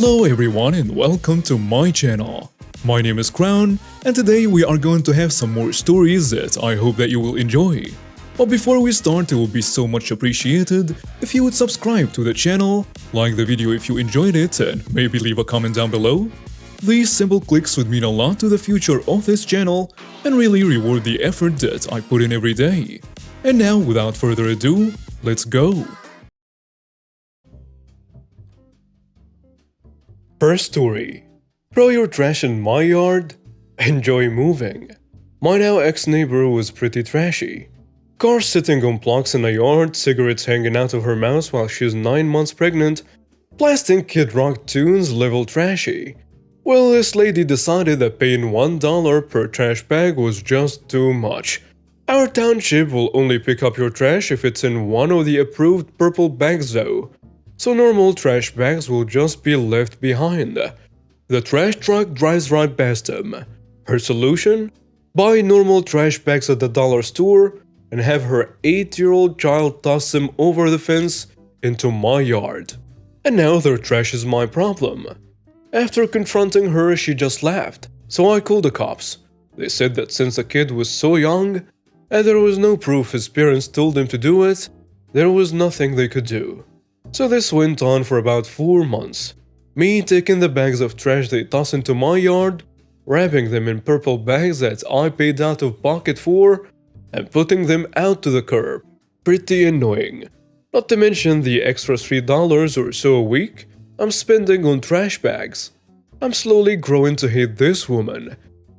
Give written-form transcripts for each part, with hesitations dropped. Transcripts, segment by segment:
Hello everyone and welcome to my channel. My name is Crown and today we are going to have some more stories that I hope that you will enjoy. But before we start, it will be so much appreciated if you would subscribe to the channel, like the video if you enjoyed it, and maybe leave a comment down below. These simple clicks would mean a lot to the future of this channel and really reward the effort that I put in every day. And now, without further ado, let's go! First story. Throw your trash in my yard? Enjoy moving. My now ex-neighbor was pretty trashy. Car sitting on blocks in a yard, cigarettes hanging out of her mouth while she's 9 months pregnant, blasting Kid Rock tunes level trashy. Well, this lady decided that paying $1 per trash bag was just too much. Our township will only pick up your trash if it's in one of the approved purple bags though, so normal trash bags will just be left behind. The trash truck drives right past them. Her solution? Buy normal trash bags at the dollar store and have her 8-year-old child toss them over the fence into my yard. And now their trash is my problem. After confronting her, she just laughed, so I called the cops. They said that since the kid was so young, and there was no proof his parents told him to do it, there was nothing they could do. So this went on for about 4 months. Me taking the bags of trash they toss into my yard, wrapping them in purple bags that I paid out of pocket for, and putting them out to the curb. Pretty annoying. Not to mention the extra $3 or so a week I'm spending on trash bags. I'm slowly growing to hate this woman.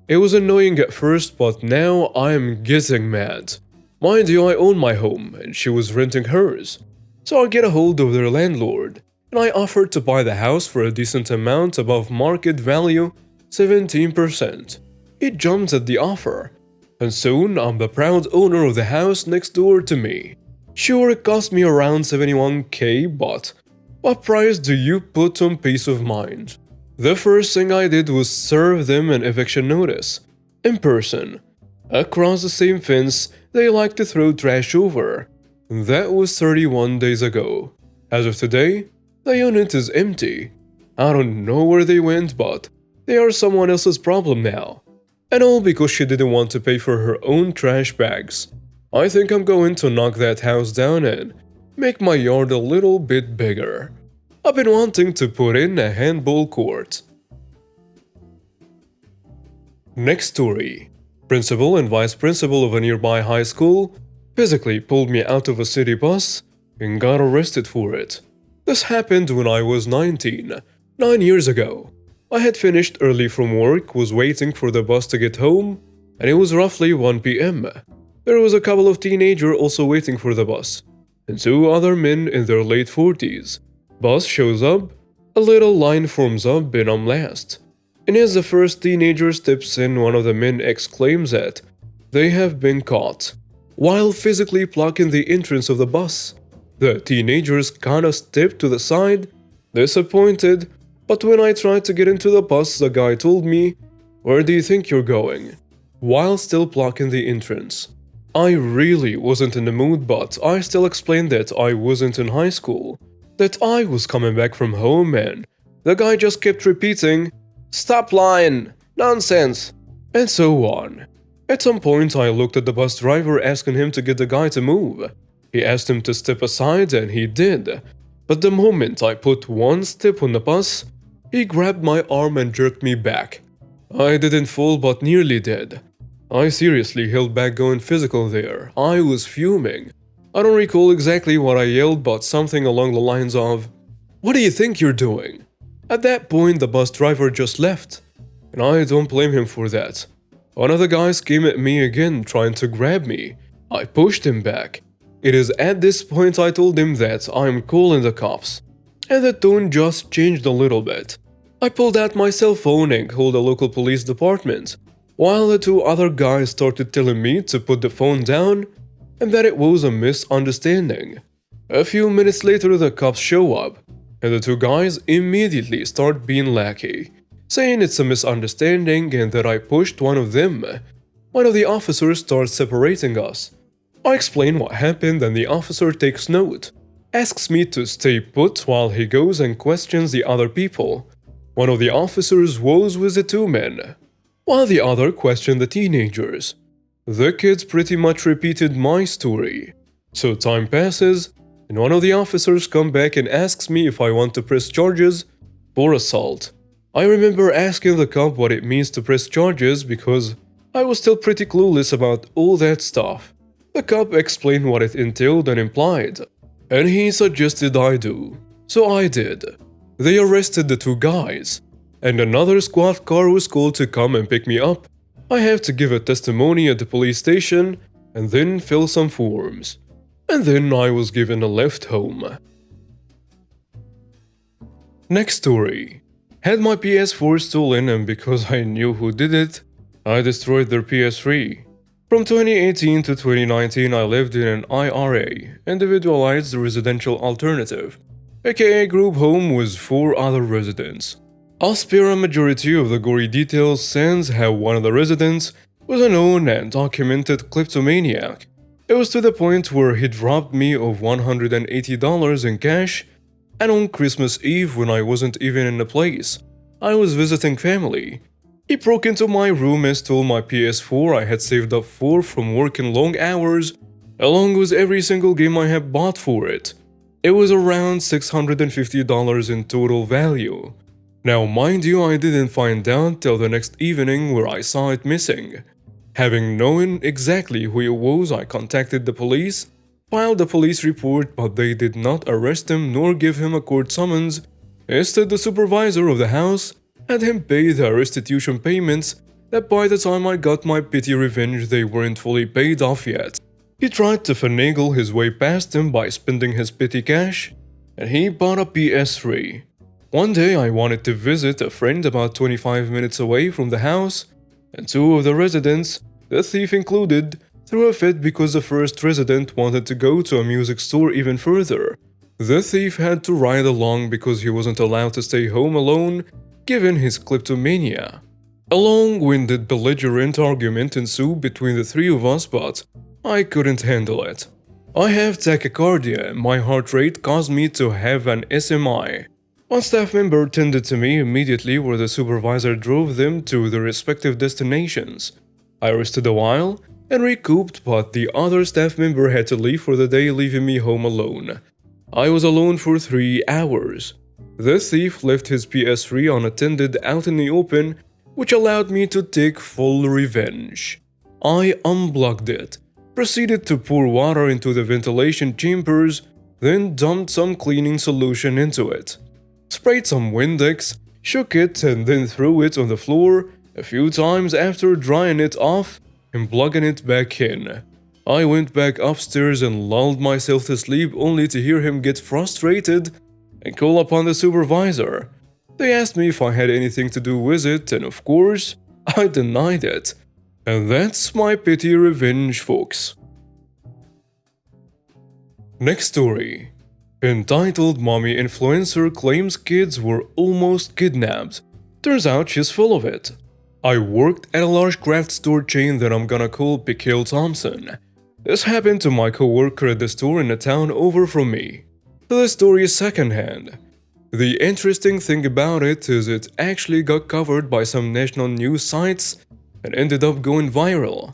It was annoying at first, but now I'm getting mad. Mind you, I own my home and she was renting hers. So I get a hold of their landlord, and I offered to buy the house for a decent amount above market value, 17%. He jumped at the offer, and soon I'm the proud owner of the house next door to me. Sure, it cost me around $71K, but what price do you put on peace of mind? The first thing I did was serve them an eviction notice, in person. Across the same fence they like to throw trash over. That was 31 days ago. As of today, the unit is empty. I don't know where they went, but they are someone else's problem now. And all because she didn't want to pay for her own trash bags. I think I'm going to knock that house down and make my yard a little bit bigger. I've been wanting to put in a handball court. Next story. Principal and vice principal of a nearby high school physically pulled me out of a city bus and got arrested for it. This happened when I was 19, 9 years ago. I had finished early from work, was waiting for the bus to get home, and it was roughly 1 p.m. There was a couple of teenagers also waiting for the bus, and 2 other men in their late 40s. Bus shows up, a little line forms up, and I'm last. And as the first teenager steps in, one of the men exclaims that they have been caught, while physically blocking the entrance of the bus. The teenagers kinda stepped to the side, disappointed, but when I tried to get into the bus, the guy told me, "Where do you think you're going?" while still blocking the entrance. I really wasn't in the mood, but I still explained that I wasn't in high school, that I was coming back from home, and the guy just kept repeating, "Stop lying, nonsense," and so on. At some point, I looked at the bus driver asking him to get the guy to move. He asked him to step aside and he did. But the moment I put one step on the bus, he grabbed my arm and jerked me back. I didn't fall but nearly did. I seriously held back going physical there. I was fuming. I don't recall exactly what I yelled, but something along the lines of, "What do you think you're doing?" At that point, the bus driver just left. And I don't blame him for that. One of the guys came at me again, trying to grab me. I pushed him back. It is at this point I told him that I'm calling the cops. And the tone just changed a little bit. I pulled out my cell phone and called the local police department, while the 2 other guys started telling me to put the phone down and that it was a misunderstanding. A few minutes later the cops show up, and the 2 guys immediately start being lackey, saying it's a misunderstanding and that I pushed one of them. One of the officers starts separating us. I explain what happened and the officer takes note. asks me to stay put while he goes and questions the other people. One of the officers was with the two men, while the other questioned the teenagers. The kids pretty much repeated my story. So time passes, and one of the officers come back and asks me if I want to press charges for assault. I remember asking the cop what it means to press charges because I was still pretty clueless about all that stuff. The cop explained what it entailed and implied, and he suggested I do. So I did. They arrested the two guys, and another squad car was called to come and pick me up. I have to give a testimony at the police station and then fill some forms. And then I was given a lift home. Next story. Had my PS4 stolen, and because I knew who did it, I destroyed their PS3. From 2018 to 2019, I lived in an IRA, individualized residential alternative, aka group home with 4 other residents. I'll spare a majority of the gory details since how one of the residents was a known and documented kleptomaniac. It was to the point where he'd robbed me of $180 in cash, and on Christmas Eve when I wasn't even in the place, I was visiting family. He broke into my room and stole my PS4 I had saved up for from working long hours, along with every single game I had bought for it. It was around $650 in total value. Now mind you, I didn't find out till the next evening where I saw it missing. Having known exactly who it was, I contacted the police, filed a police report, but they did not arrest him nor give him a court summons. Instead, the supervisor of the house had him pay the restitution payments that by the time I got my petty revenge they weren't fully paid off yet. He tried to finagle his way past him by spending his petty cash, and he bought a PS3. One day I wanted to visit a friend about 25 minutes away from the house, and 2 of the residents, the thief included, threw a fit because the first resident wanted to go to a music store even further. The thief had to ride along because he wasn't allowed to stay home alone given his kleptomania. A long-winded belligerent argument ensued between the 3 of us, but I couldn't handle it. I have tachycardia and my heart rate caused me to have an SMI. One staff member tended to me immediately where the supervisor drove them to their respective destinations. I rested a while and recouped, but the other staff member had to leave for the day, leaving me home alone. I was alone for 3 hours. The thief left his PS3 unattended out in the open, which allowed me to take full revenge. I unplugged it, proceeded to pour water into the ventilation chambers, then dumped some cleaning solution into it. Sprayed some Windex, shook it, and then threw it on the floor a few times after drying it off and plugging it back in. I went back upstairs and lulled myself to sleep only to hear him get frustrated and call upon the supervisor. They asked me if I had anything to do with it, and of course, I denied it. And that's my petty revenge, folks. Next story. Entitled Mommy Influencer Claims Kids Were Almost Kidnapped. Turns out she's full of it. I worked at a large craft store chain that I'm gonna call Pixabay Thompson. This happened to my co-worker at the store in the town over from me. So the story is secondhand. The interesting thing about it is it actually got covered by some national news sites and ended up going viral.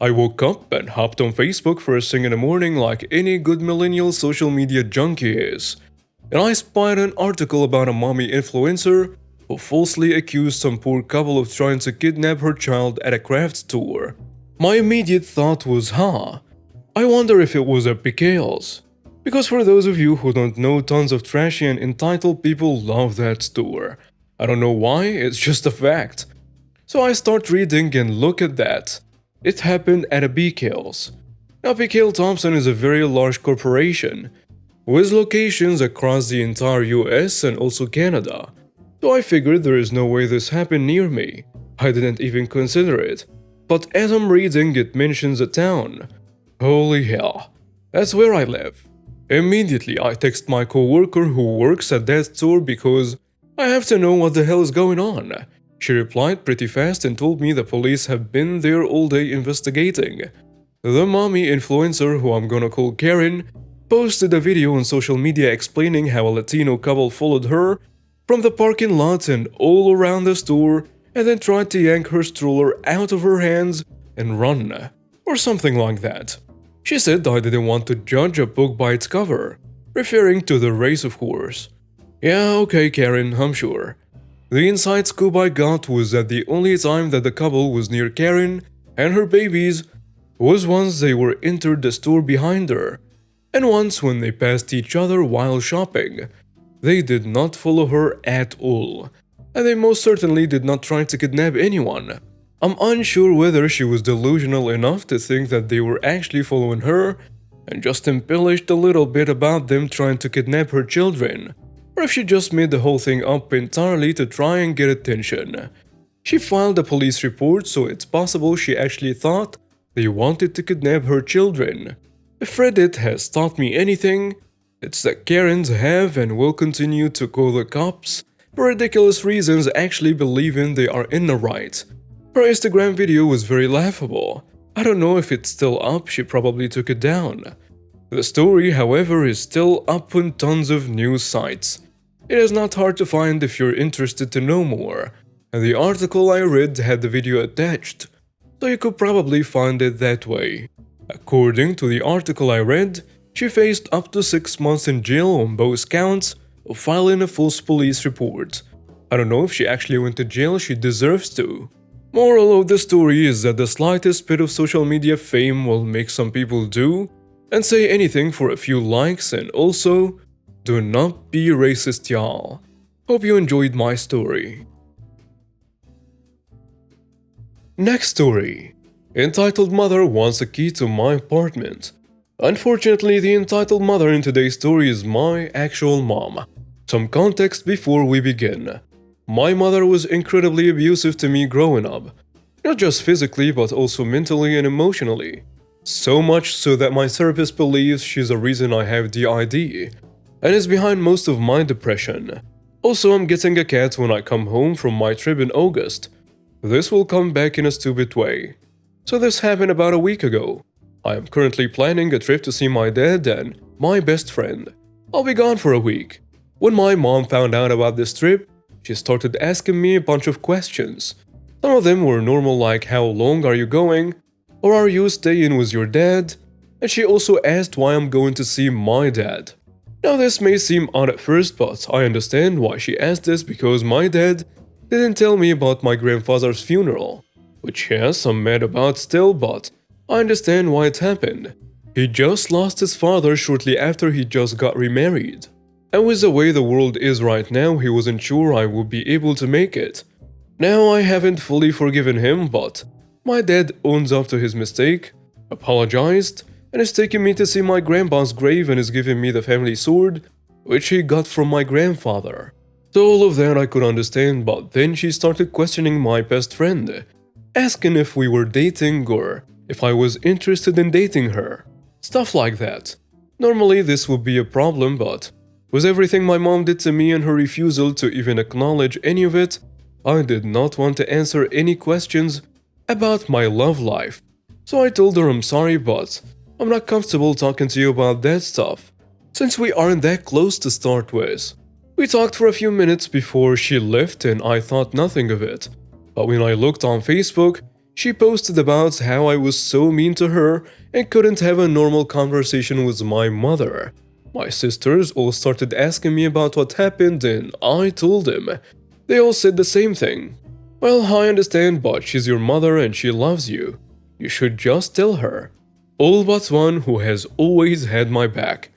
I woke up and hopped on Facebook first thing in the morning like any good millennial social media junkie is, and I spied an article about a mommy influencer who falsely accused some poor couple of trying to kidnap her child at a craft store. My immediate thought was, I wonder if it was a Pixabay. Because for those of you who don't know, tons of trashy and entitled people love that store. I don't know why, it's just a fact. So I start reading and look at that. It happened at a Pixabay. Now Pixabay Thompson is a very large corporation, with locations across the entire US and also Canada. So I figured there is no way this happened near me. I didn't even consider it. But as I'm reading, it mentions a town. Holy hell, that's where I live. Immediately I text my co-worker who works at that store because I have to know what the hell is going on. She replied pretty fast and told me the police have been there all day investigating. The mommy influencer, who I'm gonna call Karen, posted a video on social media explaining how a Latino couple followed her from the parking lot and all around the store and then tried to yank her stroller out of her hands and run, or something like that. She said I didn't want to judge a book by its cover, referring to the race of course. Yeah, okay Karen, I'm sure. The inside scoop I got was that the only time that the couple was near Karen and her babies was once they were entered the store behind her, and once when they passed each other while shopping. They did not follow her at all, and they most certainly did not try to kidnap anyone. I'm unsure whether she was delusional enough to think that they were actually following her and just embellished a little bit about them trying to kidnap her children, or if she just made the whole thing up entirely to try and get attention. She filed a police report, so it's possible she actually thought they wanted to kidnap her children. If Reddit has taught me anything, it's that Karens have and will continue to call the cops for ridiculous reasons, actually believing they are in the right. Her Instagram video was very laughable. I don't know if it's still up, she probably took it down. The story, however, is still up on tons of news sites. It is not hard to find if you're interested to know more, and the article I read had the video attached, so you could probably find it that way. According to the article I read, she faced up to 6 months in jail on both counts of filing a false police report. I don't know if she actually went to jail, she deserves to. Moral of the story is that the slightest bit of social media fame will make some people do and say anything for a few likes, and also, do not be racist, y'all. Hope you enjoyed my story. Next story. Entitled Mother wants a key to my apartment. Unfortunately, the entitled mother in today's story is my actual mom. Some context before we begin. My mother was incredibly abusive to me growing up. Not just physically, but also mentally and emotionally. So much so that my therapist believes she's the reason I have DID, and is behind most of my depression. Also, I'm getting a cat when I come home from my trip in August. This will come back in a stupid way. So this happened about a week ago. I am currently planning a trip to see my dad and my best friend. I'll be gone for a week. When my mom found out about this trip, she started asking me a bunch of questions. Some of them were normal, like how long are you going? Or are you staying with your dad? And she also asked why I'm going to see my dad. Now this may seem odd at first, but I understand why she asked this, because my dad didn't tell me about my grandfather's funeral. Which yes, I'm mad about still, but I understand why it happened. He just lost his father shortly after he just got remarried. And with the way the world is right now, he wasn't sure I would be able to make it. Now I haven't fully forgiven him, but my dad owns up to his mistake, apologized, and is taking me to see my grandpa's grave and is giving me the family sword, which he got from my grandfather. So all of that I could understand, but then she started questioning my best friend, asking if we were dating or if I was interested in dating her. Stuff like that. Normally this would be a problem, but with everything my mom did to me and her refusal to even acknowledge any of it, I did not want to answer any questions about my love life. So I told her I'm sorry, but I'm not comfortable talking to you about that stuff, since we aren't that close to start with. We talked for a few minutes before she left and I thought nothing of it. But when I looked on Facebook, she posted about how I was so mean to her and couldn't have a normal conversation with my mother. My sisters all started asking me about what happened and I told them. They all said the same thing. Well, I understand, but she's your mother and she loves you. You should just tell her. All but one, who has always had my back.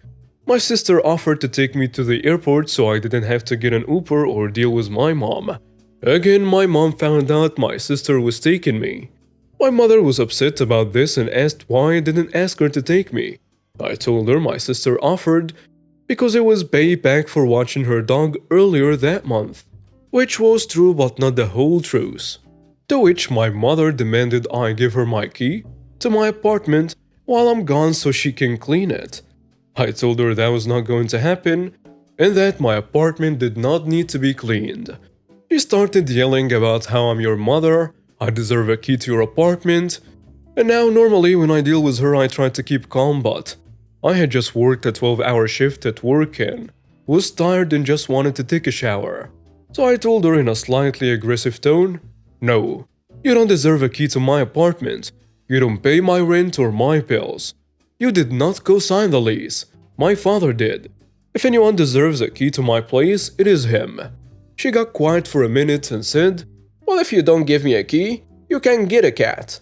My sister offered to take me to the airport so I didn't have to get an Uber or deal with my mom. Again, my mom found out my sister was taking me. My mother was upset about this and asked why I didn't ask her to take me. I told her my sister offered because it was payback for watching her dog earlier that month. Which was true, but not the whole truth. To which my mother demanded I give her my key to my apartment while I'm gone so she can clean it. I told her that was not going to happen and that my apartment did not need to be cleaned. She started yelling about how I'm your mother, I deserve a key to your apartment, and now normally when I deal with her I try to keep calm, but I had just worked a 12-hour shift at work and was tired and just wanted to take a shower. So I told her in a slightly aggressive tone, "No, you don't deserve a key to my apartment. You don't pay my rent or my bills. You did not co-sign the lease. My father did. If anyone deserves a key to my place, it is him." She got quiet for a minute and said, "Well, if you don't give me a key, you can get a cat."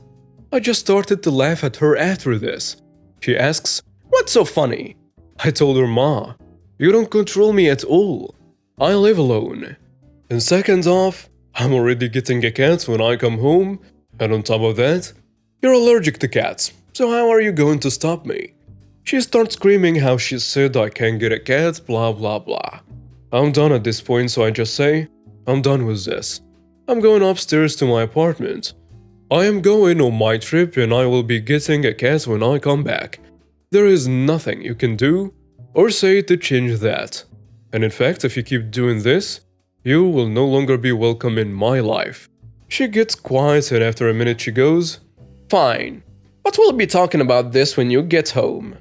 I just started to laugh at her after this. She asks, "What's so funny?" I told her, "Ma, you don't control me at all. I live alone. And second off, I'm already getting a cat when I come home, and on top of that, you're allergic to cats, so how are you going to stop me?" She starts screaming how she said I can't get a cat, blah blah blah. I'm done at this point, so I just say, "I'm done with this. I'm going upstairs to my apartment. I am going on my trip and I will be getting a cat when I come back. There is nothing you can do or say to change that. And in fact, if you keep doing this, you will no longer be welcome in my life." She gets quiet and after a minute she goes, "Fine, but we'll be talking about this when you get home."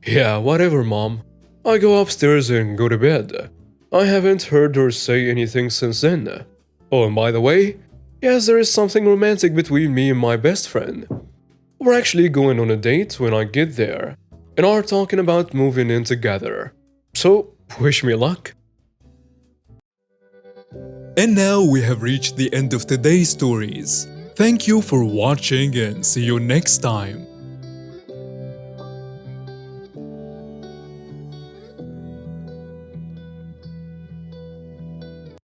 Yeah, whatever, Mom. I go upstairs and go to bed. I haven't heard her say anything since then. Oh, and by the way, yes, there is something romantic between me and my best friend. We're actually going on a date when I get there, and are talking about moving in together. So, wish me luck. And now we have reached the end of today's stories. Thank you for watching and see you next time.